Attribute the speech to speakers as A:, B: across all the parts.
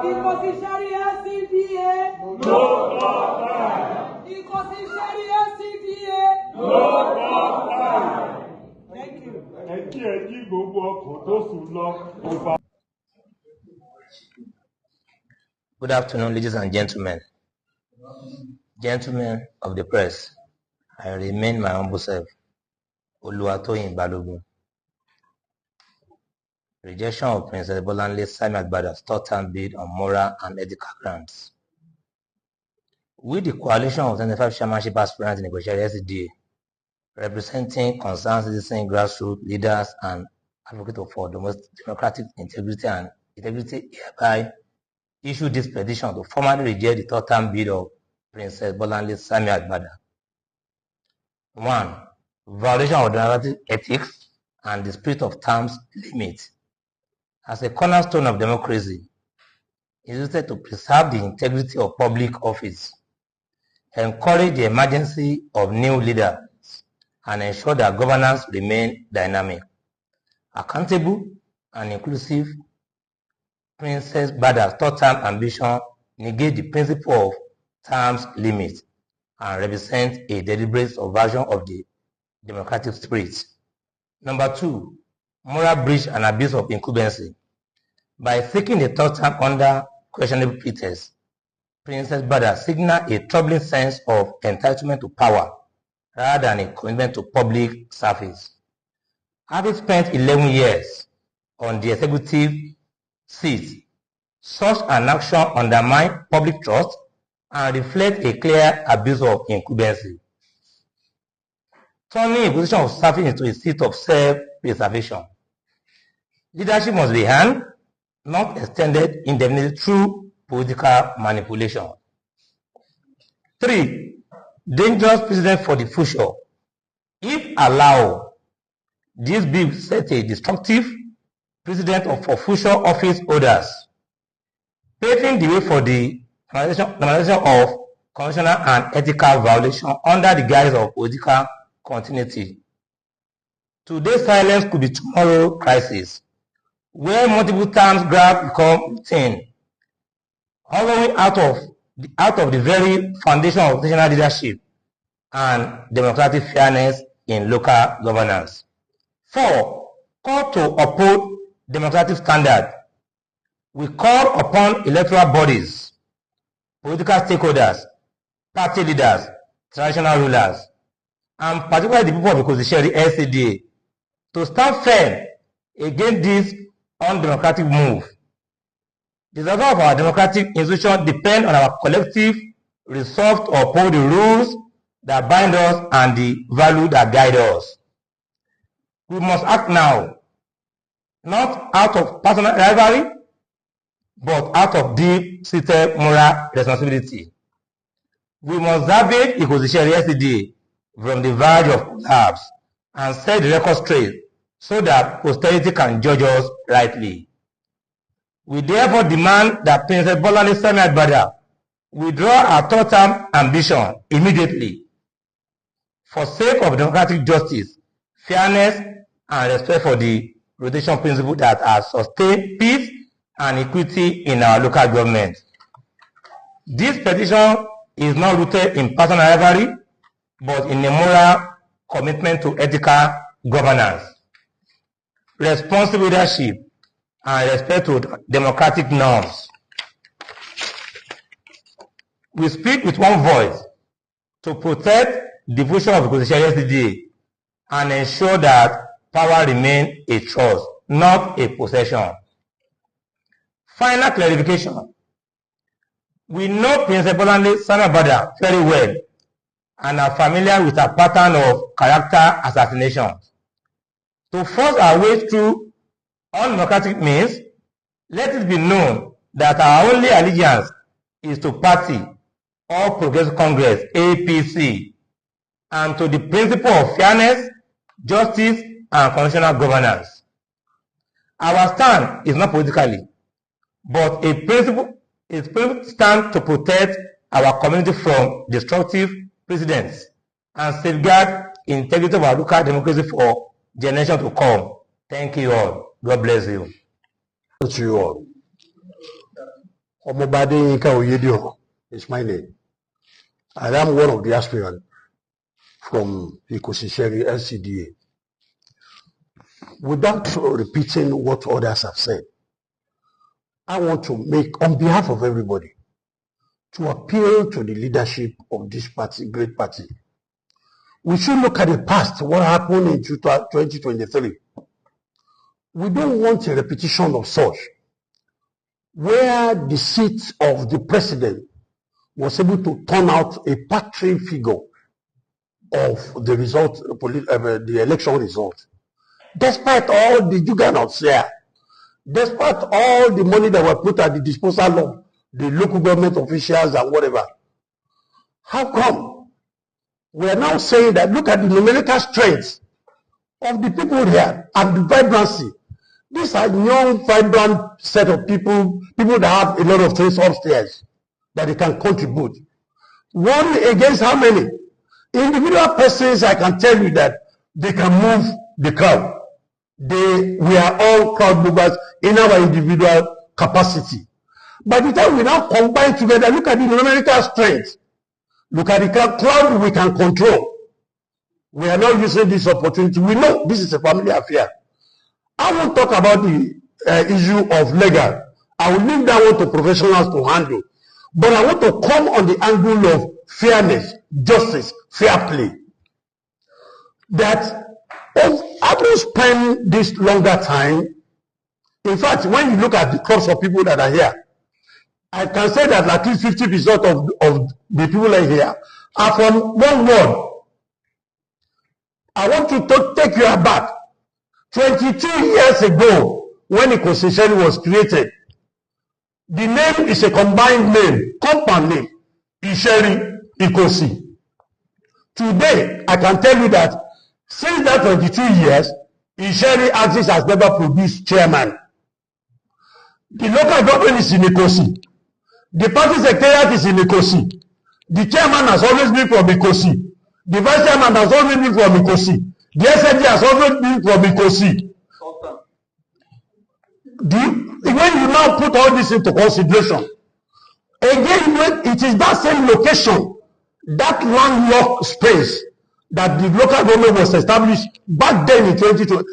A: Ikosi-Isheri Lcda.
B: No comment.
A: Ikosi-Isheri Lcda.
B: No comment.
A: Thank you.
C: Good afternoon, ladies and gentlemen. Gentlemen of the press, I remain my humble self, Oluwatoyin Balogun. Rejection of Princess Bolanle Lcda's third-term bid on moral and ethical grounds. We, the coalition of 25 chairmanship aspirants in Ikosi-Isheri Lcda, representing concerned citizens, grassroots leaders, and advocates for democratic integrity, hereby issue this petition to formally reject the third-term bid of Princess Bolanle Lcda. 1. Violation of democratic ethics and the spirit of terms limit. As a cornerstone of democracy, it is to preserve the integrity of public office, encourage the emergence of new leaders, and ensure that governance remain dynamic, accountable, and inclusive. Princess Bada's third-term ambition negates the principle of terms limit and represents a deliberate subversion of the democratic spirit. Number 2, moral breach and abuse of incumbency. By seeking the third term under questionable pretext, Princess Bada signaled a troubling sense of entitlement to power rather than a commitment to public service. Having spent 11 years on the executive seat, such an action undermines public trust and reflects a clear abuse of incumbency, turning a position of service into a seat of self-preservation. Leadership must be earned, not extended indefinitely through political manipulation. 3. Dangerous precedent for the future. If allowed, this bill sets a destructive precedent for future office holders, paving the way for the normalization of constitutional and ethical violation under the guise of political continuity. Today's silence could be tomorrow's crisis, where multiple terms grabs become routine, hollowing out of the very foundation of national leadership and democratic fairness in local governance. 4. Call to uphold democratic standard. We call upon electoral bodies, political stakeholders, party leaders, traditional rulers, and particularly the people of Ikosi-Isheri Lcda, to stand firm against this undemocratic move. The survival of our democratic institutions depend on our collective resolve to uphold the rules that bind us and the values that guide us. We must act now, not out of personal rivalry, but out of deep-seated moral responsibility. We must salvage Ikosi-Isheri Lcda from the verge of collapse and set the record straight so that posterity can judge us rightly. We therefore demand that Princess Bolanle Lcda withdraw her third-term ambition immediately for sake of democratic justice, fairness, and respect for the rotation principle that has sustained peace and equity in our local government. This petition is not rooted in personal rivalry, but in a moral commitment to ethical governance, responsible leadership, and respect to democratic norms. We speak with one voice to protect the future of Ikosi-Isheri Lcda and ensure that power remains a trust, not a possession. Final clarification. We know Princess Bolanle Lcda very well and are familiar with her pattern of character assassination. To force our way through undemocratic means, let it be known that our only allegiance is to party, All Progressive Congress, APC, and to the principle of fairness, justice, and constitutional governance. Our stand is not politically, but a principled stand to protect our community from destructive precedents and safeguard integrity of our local democracy for generations to come. Thank you all. God bless you.
D: Thank you all. Omobade Ika Oyedio is my name. I am one of the aspirants from Ikosi-Isheri Lcda. Without repeating what others have said, I want to make, on behalf of everybody, to appeal to the leadership of this party, great party. We should look at the past, what happened in 2023. We don't want a repetition of such, where the seat of the president was able to turn out a paltry figure of the result, the election result. Despite all the juggernauts there, despite all the money that were put at the disposal of the local government officials and whatever, how come we are now saying that look at the numerical strength of the people here and the vibrancy? These are young, vibrant set of people that have a lot of things upstairs that they can contribute. One against how many? Individual persons, I can tell you that they can move the crowd. We are all crowd movers in our individual capacity. By the time we now combine together, look at the numerical strength. Look at the crowd we can control. We are not using this opportunity. We know this is a family affair. I won't talk about the issue of legal. I will leave that one to professionals to handle. But I want to come on the angle of fairness, justice, fair play. That I will spend this longer time. In fact, when you look at the crowds of people that are here, I can say that at least 50% of the people are here are from one word. I want to take you back. 22 years ago, when Ikosi-Isheri was created, the name is a combined name, compound name, Isheri, Ikosi. Today, I can tell you that since that 22 years, Isheri Axis has never produced chairman. The local government is in Ikosi. The party secretariat is in Ikosi. The chairman has always been from Ikosi. The vice chairman has always been from Ikosi. The SMD has always been from Ikosi. When you now put all this into consideration, again, it is that same location, that landlocked space that the local government was established back then in 22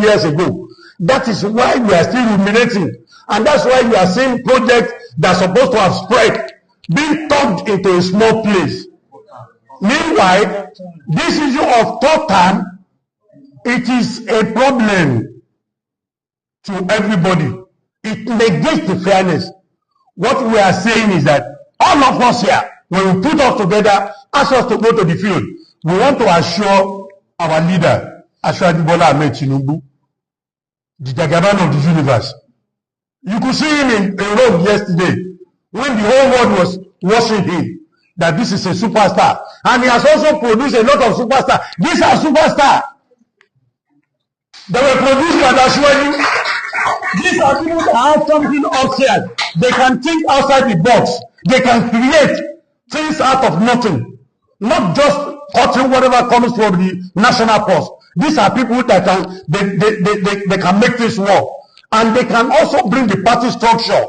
D: years ago. That is why we are still ruminating. And that's why you are seeing projects that are supposed to have spread being tucked into a small place. Meanwhile, this issue of third term, it is a problem to everybody. It negates the fairness. What we are saying is that all of us here, when we put us together, ask us to go to the field, we want to assure our leader, Ashwadi Bola Ahmed Tinubu, the Jagaban of the universe. You could see him in Rome yesterday, when the whole world was watching him, that this is a superstar. And he has also produced a lot of superstars. These are superstars. They were produced by Ashwadi. These are people that have something upstairs. They can think outside the box. They can create things out of nothing. Not just cutting whatever comes from the national post. These are people that they can make this work. And they can also bring the party structure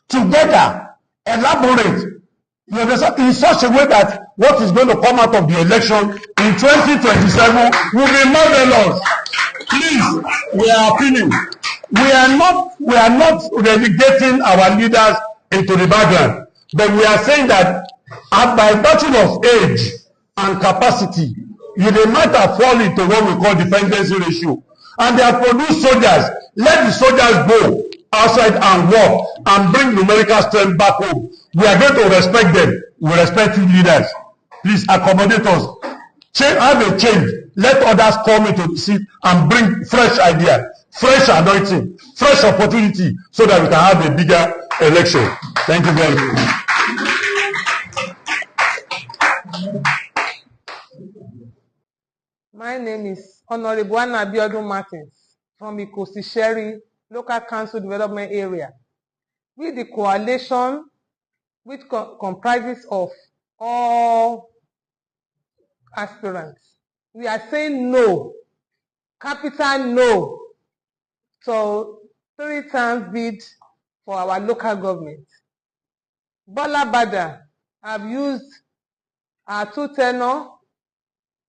D: together, elaborate, you understand, in such a way that what is going to come out of the election in 2027 will be marvelous. Please, we are appealing. We are not relegating our leaders into the background, but we are saying that by virtue of age and capacity, they might have fallen into what we call dependency ratio. And they have produced soldiers. Let the soldiers go outside and work and bring numerical strength back home. We are going to respect them. We respect you leaders. Please accommodate us. Have a change. Let others come into the seat and bring fresh ideas, fresh anointing, fresh opportunity, so that we can have a bigger election. Thank you very much.
A: My name is Honorable Anna Abiodun Martins from Ikosi-Isheri Local Council Development Area, with the coalition which comprises of all aspirants. We are saying no, capital no, to 3 times bid for our local government. Bola Bada have used our 2 tenure,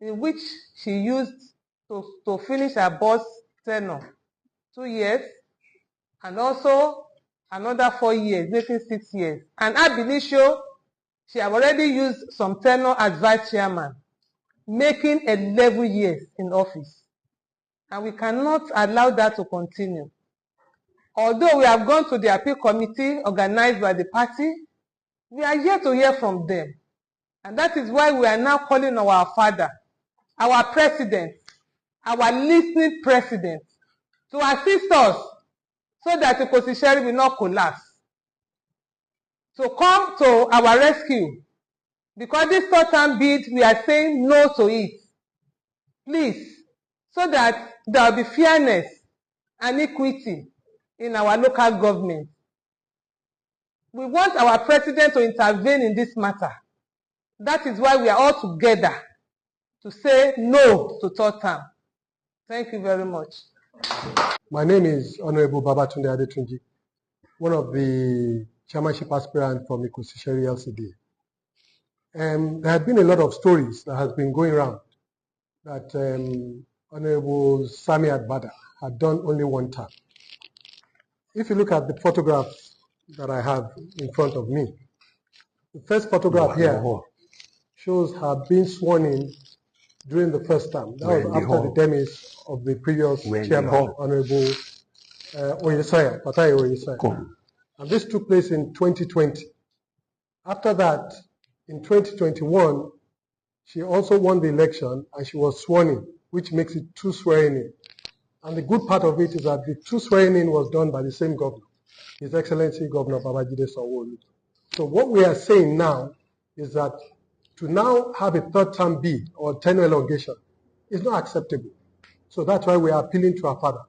A: in which she used to finish her boss tenure, 2 years, and also another 4 years, making 6 years. And Abilisho, she have already used some tenure as vice chairman, making 11 years in office. And we cannot allow that to continue. Although we have gone to the appeal committee organized by the party, we are yet to hear from them. And that is why we are now calling our father, our president, our listening president, to assist us so that Ikosi-Isheri will not collapse. So come to our rescue, because this 3rd term bid, we are saying no to it. Please, so that there will be fairness and equity in our local government. We want our president to intervene in this matter. That is why we are all together to say no to 3rd term. Thank you very much.
E: My name is Honorable Babatunde Adetunji, one of the chairmanship aspirants from Ikosi-Isheri Lcda. There have been a lot of stories that has been going around that Honorable Samiat Bada had done only 1 term. If you look at the photograph that I have in front of me, the first photograph here shows her being sworn in during the 1st term. That was after the demise of the previous chairman, Honorable Patai Oyesoya. And this took place in 2020. After that, in 2021, she also won the election and she was sworn in, which makes it 2 swearing in. And the good part of it is that the 2 swearing in was done by the same governor, His Excellency Governor Babajide Sanwo-Olu. So what we are saying now is that to now have a 3rd term bid or tenure elongation is not acceptable. So that's why we are appealing to our father,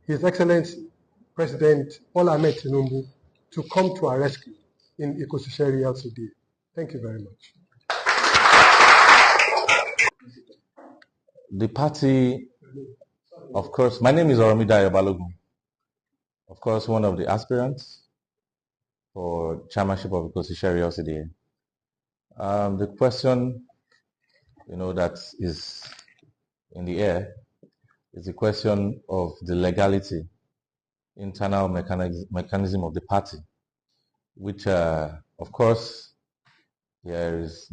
E: His Excellency President Bola Ahmed Tinubu, to come to our rescue in Ikosi-Isheri Lcda. Thank you very much.
F: The party, of course, my name is Oromida Balogun. Of course, one of the aspirants for chairmanship of Ikosi-Isheri Lcda. The question, that is in the air is the question of the legality, internal mechanism of the party, which, of course, there is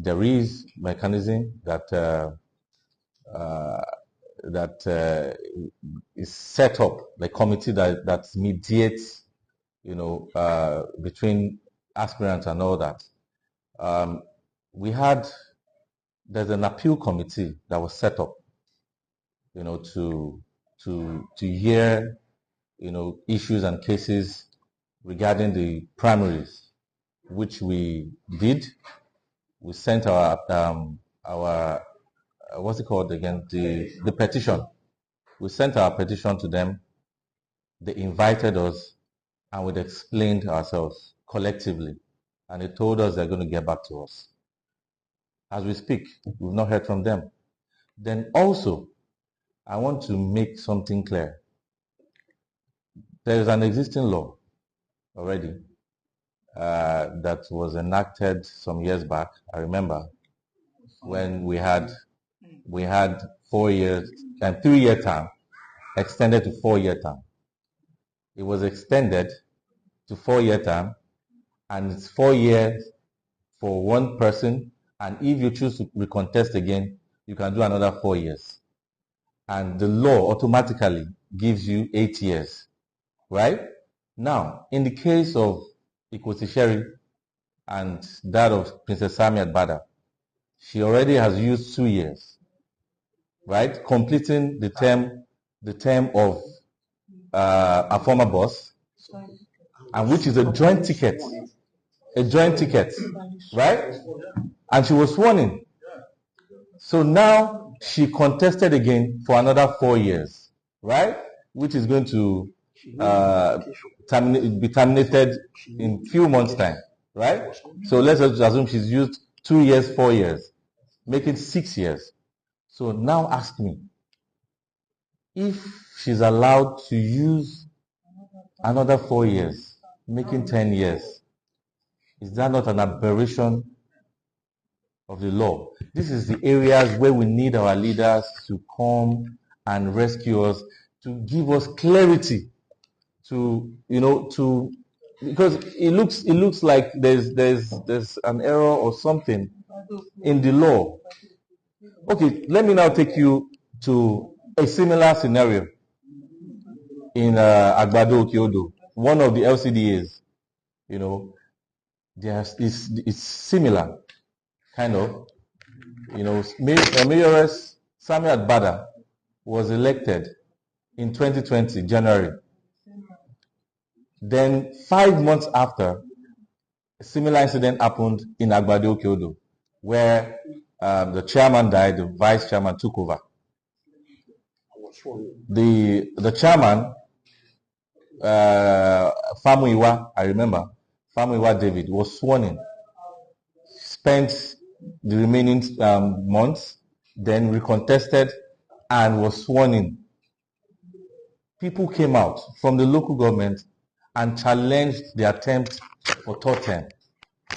F: mechanism that is set up, the committee that mediates, between aspirants and all that. There's an appeal committee that was set up, to hear, issues and cases regarding the primaries, which we did. We sent our what's it called again? The petition. We sent our petition to them. They invited us, and we explained ourselves collectively, and they told us they're going to get back to us. As we speak, we've not heard from them. Then also, I want to make something clear. There is an existing law already that was enacted some years back. I remember when we had 4 years and 3-year term extended to 4-year term. It was extended to 4-year term, and it's 4 years for one person. And if you choose to recontest again, you can do another 4 years. And the law automatically gives you 8 years, right? Now, in the case of Ikosi-Isheri and that of Princess Samiat Bada, she already has used 2 years, right? Completing the term of a former boss, and which is a joint ticket, right? And she was sworn in. So now She contested again for another 4 years, right? Which is going to be terminated in few months' time, right? So let's just assume she's used 2 years, 4 years, making 6 years. So now ask me, if she's allowed to use another 4 years, making 10 years, is that not an aberration of the law? This is the areas where we need our leaders to come and rescue us, to give us clarity, to because it looks like there's an error or something in the law. Okay, let me now take you to a similar scenario in Agbado Okiodo, one of the LCDAs. It's similar, kind of. Mayoress Samiat Bada was elected in 2020, January. Then 5 months after, a similar incident happened in Agbado Okiodo, where the chairman died, the vice chairman took over. The chairman, Famuyiwa, I remember, Famuyiwa David, was sworn in, spent the remaining months, then recontested and was sworn in. People came out from the local government and challenged the attempt for third term.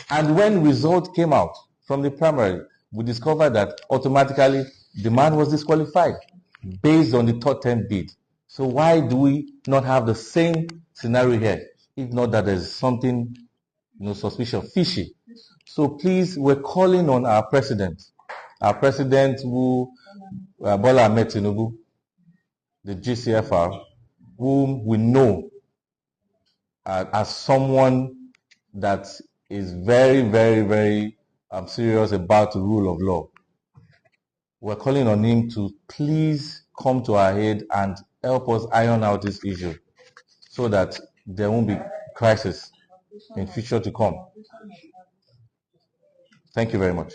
F: And when results came out from the primary, we discovered that automatically the man was disqualified based on the third term bid. So why do we not have the same scenario here? If not that there's something suspicious, fishy. So please, we're calling on our president who, Bola Ahmed Tinubu, the GCFR, whom we know as someone that is very, very, very serious about the rule of law. We're calling on him to please come to our aid and help us iron out this issue so that there won't be crisis in future to come. Thank you very much.